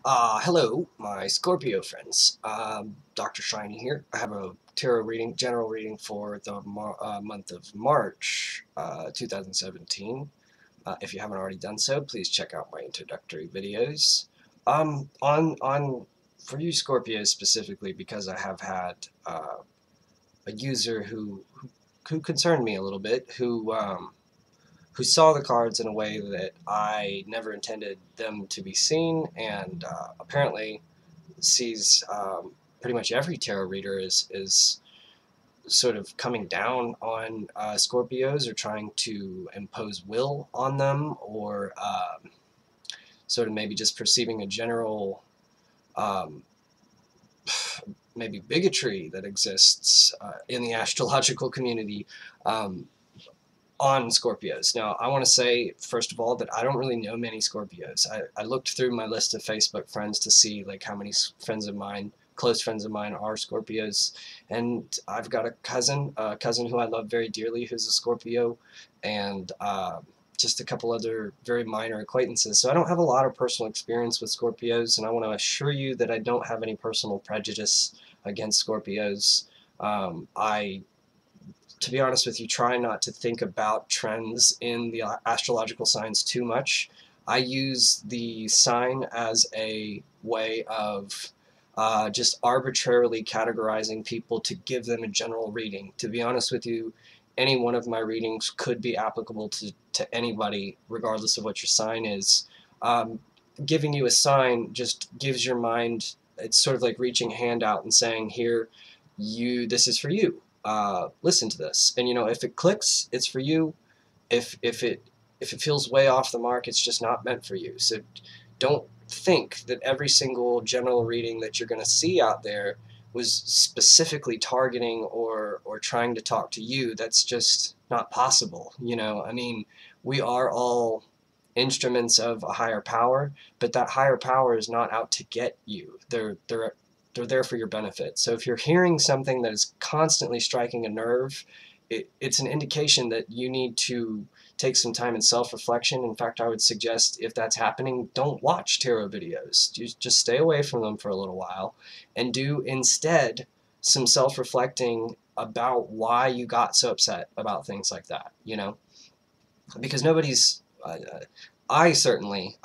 Hello, my Scorpio friends. Dr. Shiny here. I have a tarot reading, general reading for the month of March 2017. If you haven't already done so, please check out my introductory videos. For you Scorpios specifically, because I have had a user who concerned me a little bit, who saw the cards in a way that I never intended them to be seen, and apparently sees pretty much every tarot reader is sort of coming down on Scorpios, or trying to impose will on them, or sort of maybe just perceiving a general um, maybe bigotry that exists in the astrological community on Scorpios. Now, I want to say, first of all, that I don't really know many Scorpios. I looked through my list of Facebook friends to see like how many friends of mine, close friends of mine, are Scorpios, and I've got a cousin who I love very dearly who's a Scorpio, and just a couple other very minor acquaintances. So I don't have a lot of personal experience with Scorpios, and I want to assure you that I don't have any personal prejudice against Scorpios. To be honest with you, try not to think about trends in the astrological signs too much. I use the sign as a way of just arbitrarily categorizing people to give them a general reading. To be honest with you, any one of my readings could be applicable to anybody, regardless of what your sign is. Giving you a sign just gives your mind, it's sort of like reaching a hand out and saying, here, this is for you. Listen to this, and if it clicks, it's for you. If it feels way off the mark, it's just not meant for you. So don't think that every single general reading that you're going to see out there was specifically targeting or trying to talk to you. That's just not possible. I mean, we are all instruments of a higher power, but that higher power is not out to get you. They're there for your benefit. So if you're hearing something that is constantly striking a nerve, it's an indication that you need to take some time in self-reflection. In fact, I would suggest, if that's happening, don't watch tarot videos. Just stay away from them for a little while, and do instead some self-reflecting about why you got so upset about things like that, because nobody's I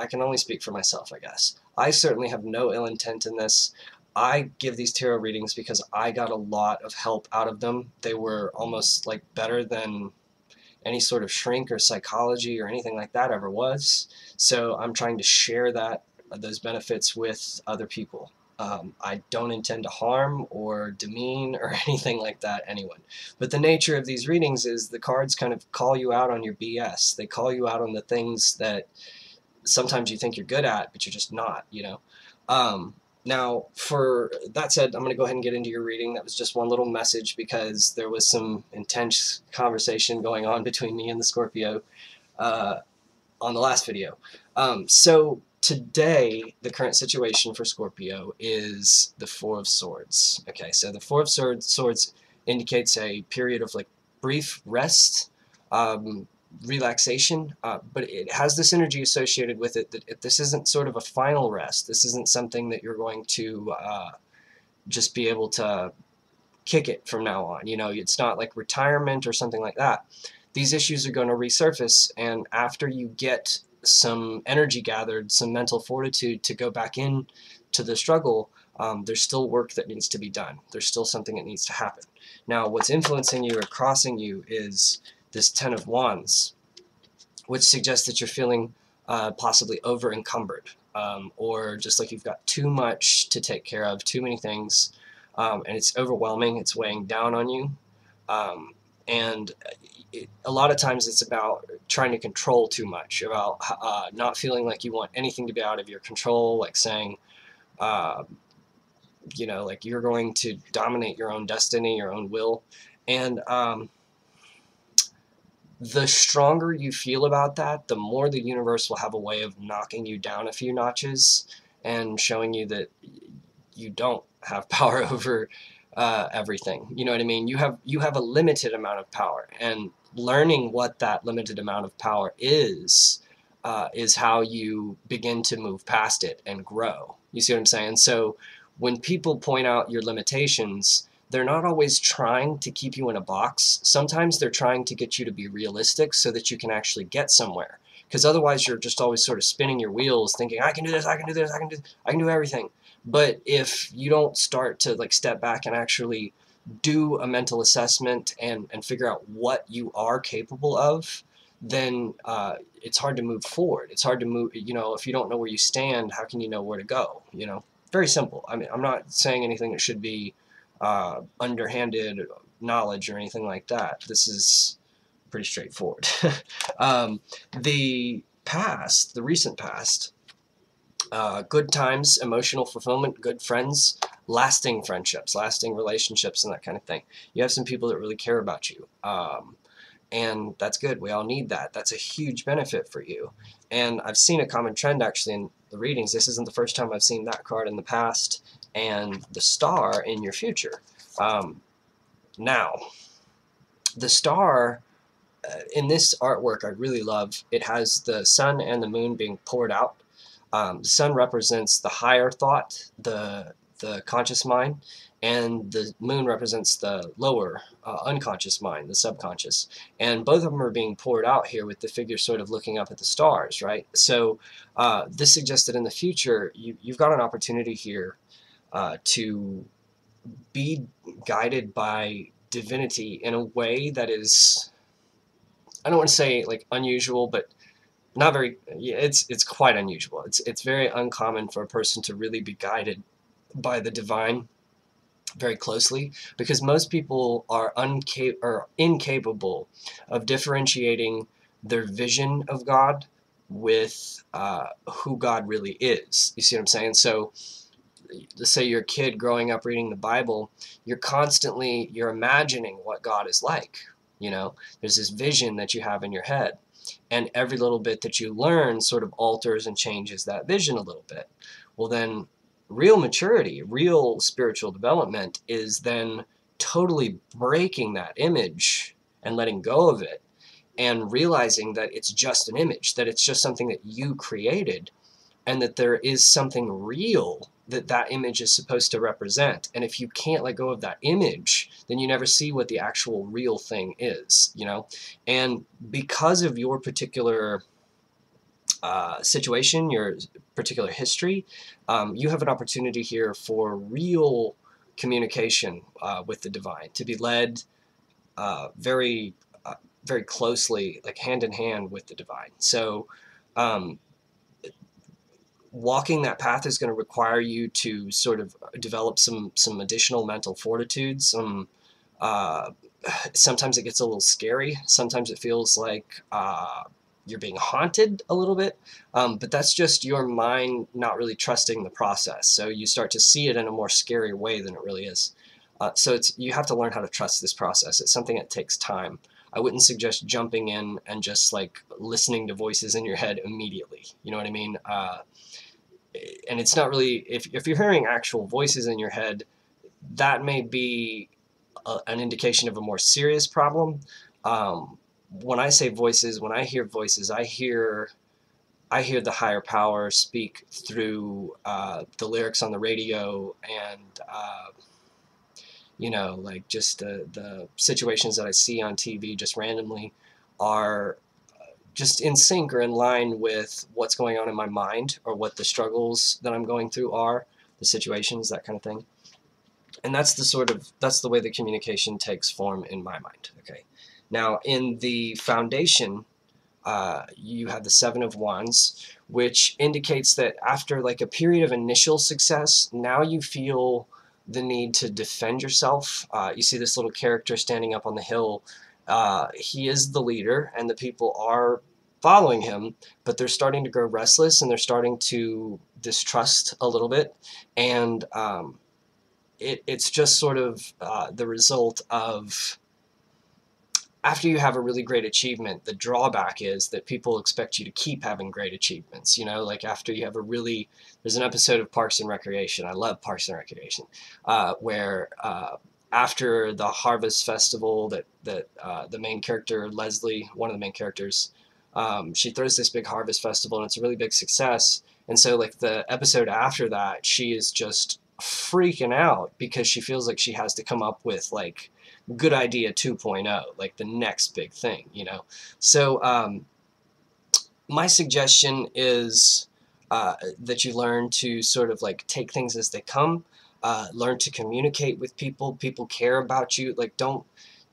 can only speak for myself, I guess. I certainly have no ill intent in this. I give these tarot readings because I got a lot of help out of them. They were almost like better than any sort of shrink or psychology or anything like that ever was. So I'm trying to share those benefits with other people. I don't intend to harm or demean or anything like that anyone. But the nature of these readings is the cards kind of call you out on your BS. They call you out on the things that sometimes you think you're good at, but you're just not, Now, for that said, I'm going to go ahead and get into your reading. That was just one little message because there was some intense conversation going on between me and the Scorpio on the last video. So today, the current situation for Scorpio is the Four of Swords. Okay, so the Four of Swords indicates a period of like brief rest, relaxation, but it has this energy associated with it that if this isn't sort of a final rest, this isn't something that you're going to just be able to kick it from now on. It's not like retirement or something like that. These issues are going to resurface, and after you get some energy gathered, some mental fortitude to go back in to the struggle, there's still work that needs to be done. There's still something that needs to happen. Now, what's influencing you or crossing you is this Ten of Wands, which suggests that you're feeling possibly over-encumbered, or just like you've got too much to take care of, too many things, and it's overwhelming, it's weighing down on you, and a lot of times it's about trying to control too much, about not feeling like you want anything to be out of your control, like saying, like you're going to dominate your own destiny, your own will, and the stronger you feel about that, the more the universe will have a way of knocking you down a few notches and showing you that you don't have power over everything. You know what I mean? You have a limited amount of power, and learning what that limited amount of power is is how you begin to move past it and grow. You see what I'm saying? So when people point out your limitations, they're not always trying to keep you in a box. Sometimes they're trying to get you to be realistic so that you can actually get somewhere. Because otherwise you're just always sort of spinning your wheels thinking, I can do this, I can do this, I can do everything. But if you don't start to like step back and actually do a mental assessment and figure out what you are capable of, then it's hard to move forward. It's hard to move, you know, if you don't know where you stand, how can you know where to go, you know? Very simple. I mean, I'm not saying anything that should be underhanded knowledge or anything like that. This is pretty straightforward. The past, the recent past, good times, emotional fulfillment, good friends, lasting friendships, lasting relationships, and that kind of thing. You have some people that really care about you. And that's good. We all need that. That's a huge benefit for you. And I've seen a common trend actually in the readings. This isn't the first time I've seen that card in the past and the star in your future. Now, the star in this artwork I really love. It has the sun and the moon being poured out. The sun represents the higher thought, the conscious mind, and the moon represents the lower unconscious mind, the subconscious. And both of them are being poured out here with the figure sort of looking up at the stars, right? So this suggests that in the future, you've got an opportunity here to be guided by divinity in a way that is, I don't want to say like unusual, but not very, yeah, it's quite unusual. It's very uncommon for a person to really be guided by the divine very closely, because most people are incapable of differentiating their vision of God with who God really is. You see what I'm saying? So let's say you're a kid growing up reading the Bible, you're imagining what God is like. You know, there's this vision that you have in your head, and every little bit that you learn sort of alters and changes that vision a little bit. Well, then real maturity, real spiritual development is then totally breaking that image and letting go of it and realizing that it's just an image, that it's just something that you created, and that there is something real that that image is supposed to represent. And if you can't let go of that image, then you never see what the actual real thing is, you know? And because of your particular situation, your particular history, you have an opportunity here for real communication with the divine, to be led very, very closely, like hand in hand with the divine. So walking that path is going to require you to sort of develop some additional mental fortitude. Sometimes it gets a little scary. Sometimes it feels like you're being haunted a little bit, but that's just your mind not really trusting the process. So you start to see it in a more scary way than it really is. So you have to learn how to trust this process. It's something that takes time. I wouldn't suggest jumping in and just like listening to voices in your head immediately. You know what I mean? And it's not really, if you're hearing actual voices in your head, that may be an indication of a more serious problem. When I say voices, when I hear voices, I hear the higher power speak through the lyrics on the radio, and you know, like just the situations that I see on TV just randomly are just in sync or in line with what's going on in my mind, or what the struggles that I'm going through are, the situations, that kind of thing. And that's the way the communication takes form in my mind. Okay. Now in the foundation, you have the Seven of Wands, which indicates that after like a period of initial success, now you feel the need to defend yourself. You see this little character standing up on the hill. He is the leader, and the people are following him, but they're starting to grow restless, and they're starting to distrust a little bit. And it's just sort of the result of, after you have a really great achievement, the drawback is that people expect you to keep having great achievements. You know, like after you have there's an episode of Parks and Recreation. I love Parks and Recreation, where after the Harvest Festival, that the main character, Leslie, one of the main characters, She throws this big harvest festival, and it's a really big success. And so, like, the episode after that, she is just freaking out because she feels like she has to come up with, like, good idea 2.0, like the next big thing, you know? So, my suggestion is that you learn to sort of like take things as they come, learn to communicate with people. People care about you. Like, don't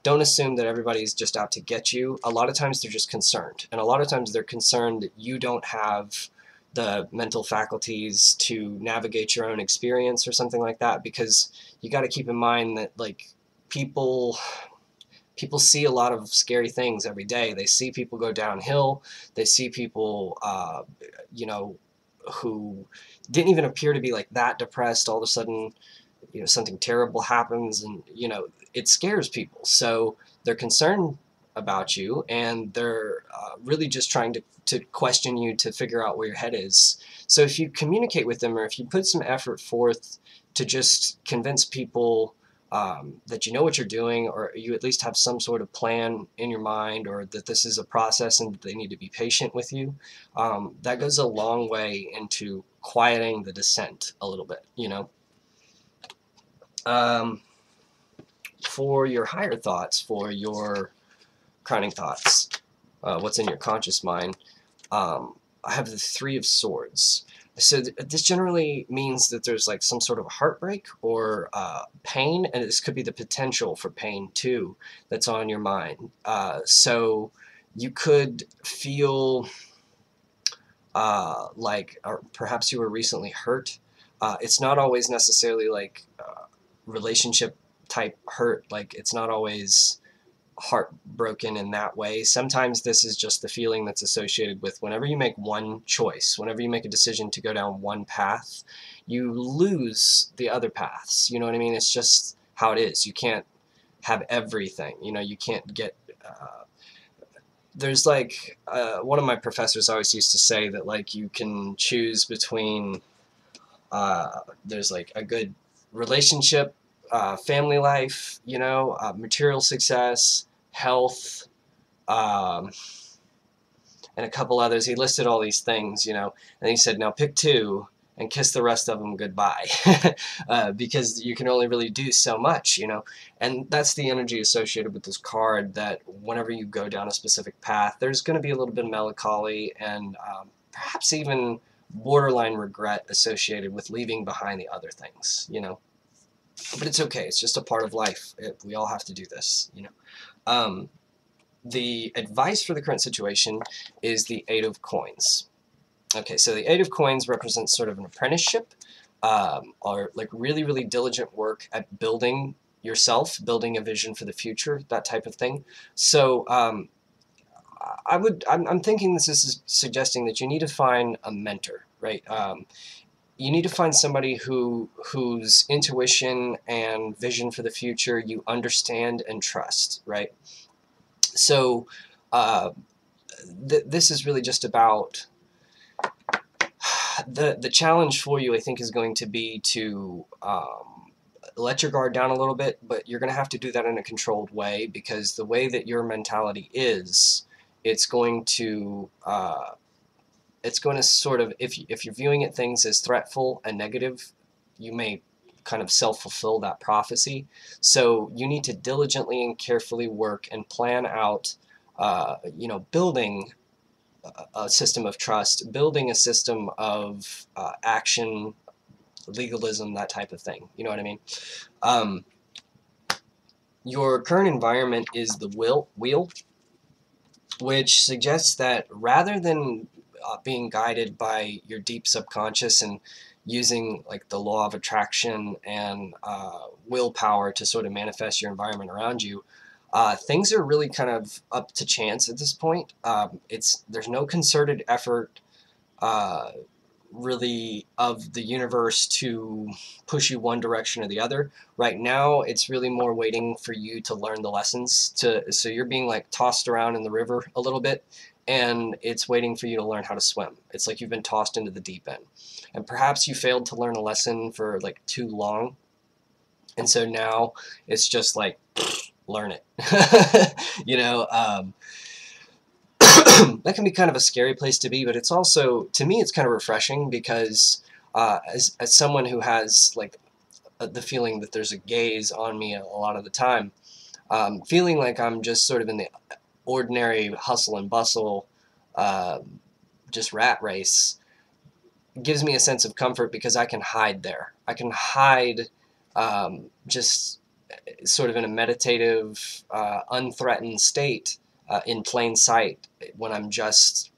assume that everybody's just out to get you. A lot of times they're just concerned, and a lot of times they're concerned that you don't have the mental faculties to navigate your own experience or something like that, because you got to keep in mind that, like, people see a lot of scary things every day. They see people go downhill. They see people, you know, who didn't even appear to be like that depressed. All of a sudden, you know, something terrible happens, and, you know, it scares people. So they're concerned about you, and they're really just trying to question you to figure out where your head is. So if you communicate with them, or if you put some effort forth to just convince people that you know what you're doing, or you at least have some sort of plan in your mind, or that this is a process and they need to be patient with you, that goes a long way into quieting the dissent a little bit, you know. For your higher thoughts, for your crowning thoughts, what's in your conscious mind, I have the Three of Swords. So this generally means that there's like some sort of heartbreak or pain, and this could be the potential for pain too that's on your mind. So you could feel like, or perhaps you were recently hurt. It's not always necessarily like relationship type hurt. Like, it's not always heartbroken in that way. Sometimes this is just the feeling that's associated with whenever you make one choice, whenever you make a decision to go down one path, you lose the other paths. You know what I mean? It's just how it is. You can't have everything. You know, you can't get... there's like... one of my professors always used to say that, like, you can choose between... there's like a good relationship, family life, you know, material success, health, and a couple others. He listed all these things, you know, and he said, now pick two and kiss the rest of them goodbye, because you can only really do so much, you know. And that's the energy associated with this card, that whenever you go down a specific path, there's going to be a little bit of melancholy and perhaps even borderline regret associated with leaving behind the other things, you know. But it's okay. It's just a part of life. We all have to do this, you know. The advice for the current situation is the Eight of Coins. Okay, so the Eight of Coins represents sort of an apprenticeship, or like really, really diligent work at building yourself, building a vision for the future, that type of thing. So I'm thinking this is suggesting that you need to find a mentor, right? You need to find somebody whose intuition and vision for the future you understand and trust, right? So this is really just about the challenge for you, I think, is going to be to let your guard down a little bit, but you're going to have to do that in a controlled way, because the way that your mentality is, it's going to sort of, if you're viewing it things as threatful and negative, you may kind of self-fulfill that prophecy. So you need to diligently and carefully work and plan out, you know, building a system of trust, building a system of action, legalism, that type of thing. You know what I mean? Your current environment is the wheel, which suggests that rather than being guided by your deep subconscious and using like the law of attraction and willpower to sort of manifest your environment around you, things are really kind of up to chance at this point. There's no concerted effort really of the universe to push you one direction or the other. Right now, it's really more waiting for you to learn the lessons. So you're being like tossed around in the river a little bit, and it's waiting for you to learn how to swim. It's like you've been tossed into the deep end. And perhaps you failed to learn a lesson for like too long. And so now it's just like, learn it. You know, that can be kind of a scary place to be, but it's also, to me, it's kind of refreshing because as someone who has like the feeling that there's a gaze on me a lot of the time, feeling like I'm just sort of in the ordinary hustle and bustle, uh, just rat race, gives me a sense of comfort because I can hide there. I can hide just sort of in a meditative, unthreatened state in plain sight when I'm just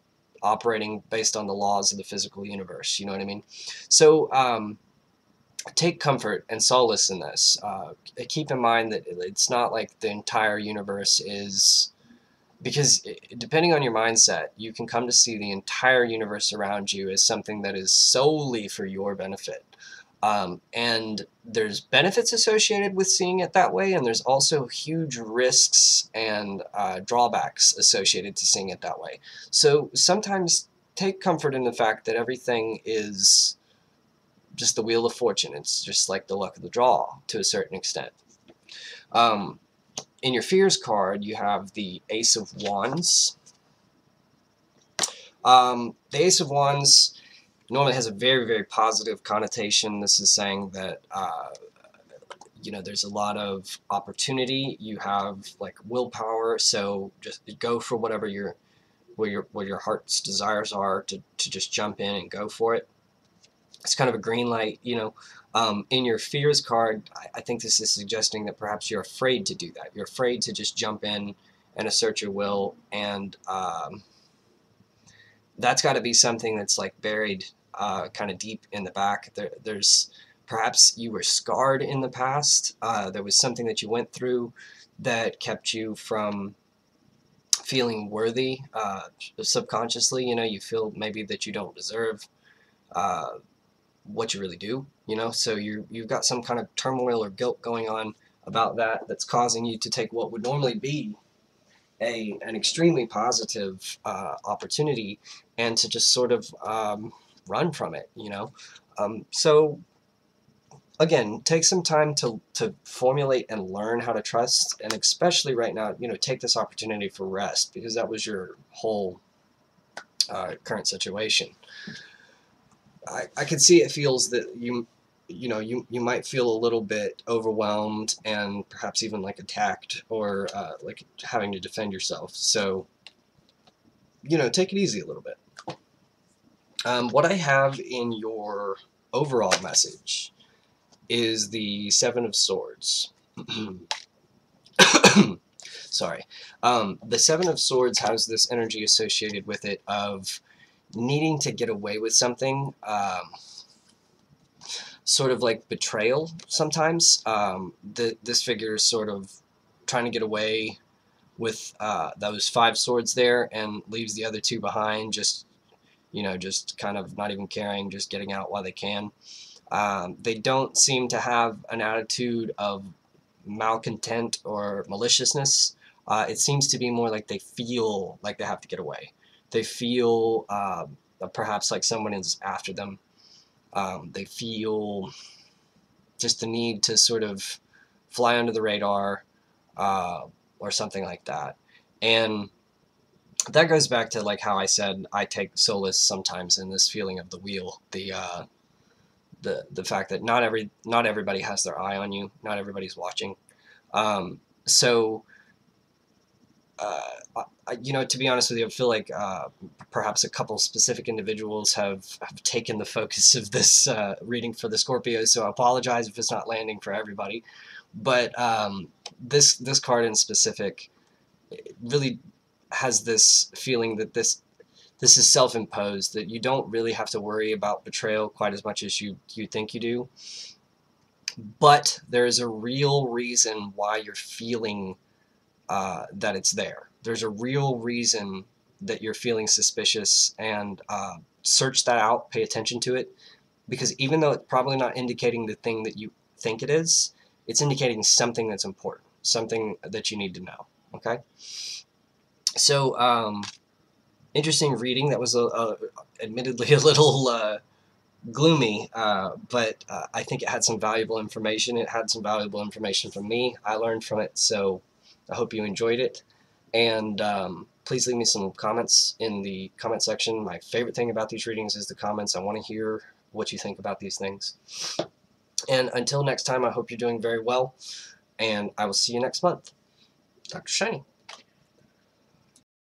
operating based on the laws of the physical universe. You know what I mean? So take comfort and solace in this. Keep in mind that it's not like the entire universe is, because depending on your mindset, you can come to see the entire universe around you as something that is solely for your benefit. And there's benefits associated with seeing it that way, and there's also huge risks and drawbacks associated to seeing it that way. So sometimes take comfort in the fact that everything is just the wheel of fortune. It's just like the luck of the draw to a certain extent. In your fears card, you have the Ace of Wands. The Ace of Wands normally has a very, very positive connotation. This is saying that, you know, there's a lot of opportunity. You have like willpower, so just go for whatever where your heart's desires are, to just jump in and go for it. It's kind of a green light, you know. In your fears card, I think this is suggesting that perhaps you're afraid to do that. You're afraid to just jump in and assert your will, and that's got to be something that's like buried kind of deep in the back. There's perhaps you were scarred in the past. There was something that you went through that kept you from feeling worthy subconsciously. You know, you feel maybe that you don't deserve what you really do, you know, so you've got some kind of turmoil or guilt going on about that that's causing you to take what would normally be an extremely positive opportunity and to just sort of run from it, you know. So again, take some time to formulate and learn how to trust, and especially right now, you know, take this opportunity for rest, because that was your whole current situation. I can see it feels that you might feel a little bit overwhelmed and perhaps even like attacked, or like having to defend yourself. So, you know, take it easy a little bit. What I have in your overall message is the Seven of Swords. Sorry. The Seven of Swords has this energy associated with it of needing to get away with something, sort of like betrayal sometimes. This figure is sort of trying to get away with those 5 swords there and leaves the other 2 behind, just, you know, just kind of not even caring, just getting out while they can. They don't seem to have an attitude of malcontent or maliciousness. It seems to be more like they feel like they have to get away. They feel perhaps like someone is after them. They feel just the need to sort of fly under the radar, or something like that. And that goes back to like how I said I take solace sometimes in this feeling of the wheel, the fact that not everybody has their eye on you, not everybody's watching. So you know, to be honest with you, I feel like perhaps a couple specific individuals have taken the focus of this reading for the Scorpios, so I apologize if it's not landing for everybody. But this card in specific really has this feeling that this is self-imposed, that you don't really have to worry about betrayal quite as much as you think you do. But there is a real reason why you're feeling that it's there. There's a real reason that you're feeling suspicious, and search that out, pay attention to it, because even though it's probably not indicating the thing that you think it is, it's indicating something that's important, something that you need to know, okay? So, interesting reading. That was admittedly a little gloomy, but I think it had some valuable information. It had some valuable information from me. I learned from it, so I hope you enjoyed it. And please leave me some comments in the comment section. My favorite thing about these readings is the comments. I want to hear what you think about these things. And until next time, I hope you're doing very well, and I will see you next month. Dr. Shiny.